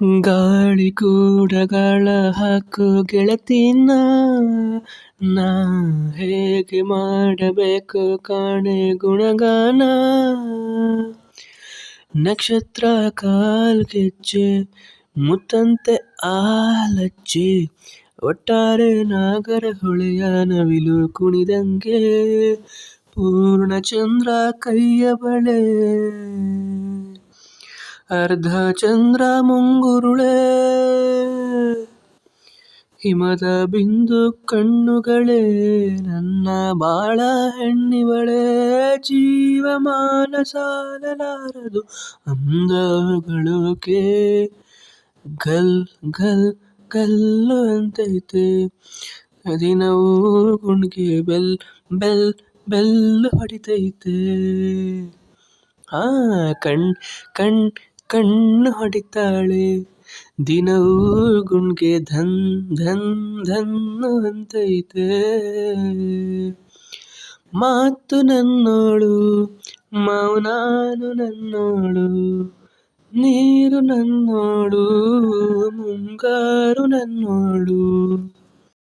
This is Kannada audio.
ಗಾಳಿ ಕೂಡಗಳ ಹಾಕು ಗೆಳತಿನ, ನಾ ಹೇಗೆ ಮಾಡಬೇಕು ಕಾಣೆ ಗುಣಗಾನ. ನಕ್ಷತ್ರ ಕಾಲ್ಗೆಜ್ಜೆ ಮುತ್ತಂತೆ ಆಲಜ್ಜೆ, ಒಟ್ಟಾರೆ ನಾಗರಹೊಳೆಯ ನವಿಲು ಕುಣಿದಂಗೆ. ಪೂರ್ಣಚಂದ್ರ ಕೈಯ ಬಳೆ, ಅರ್ಧ ಚಂದ್ರ ಮುಂಗುರುಳೆ, ಹಿಮದ ಬಿಂದು ಕಣ್ಣುಗಳೇ ನನ್ನ ಬಾಳ ಹೆಣ್ಣಿವಳೆ. ಜೀವಮಾನ ಸಾಲಲಾರದು ಅಂದಗಳೋಕೆ, ಗಲ್ ಗಲ್ ಗಲ್ಲು ಅಂತೈತೆ ದಿನವೂ ಗುಂಡ್ಗೆ ಬೆಲ್ ಬೆಲ್ ಬೆಲ್ಲು ಹೊಡಿತೈತೆ. ಕಣ್ ಕಣ್ ಕಣ್ಣು ಹೊಡಿತಾಳೆ ದಿನವೂ ಗುಂಡ್ಗೆ ಧನ್ ಧನ್ ಧನ್ನು ಅಂತೈತೆ. ಮಾತು ನನ್ನೋಳು ಮೌನಾನು ನನ್ನೋಳು, ನೀರು ನನ್ನೋಳು ಮುಂಗಾರು ನನ್ನೋಳು.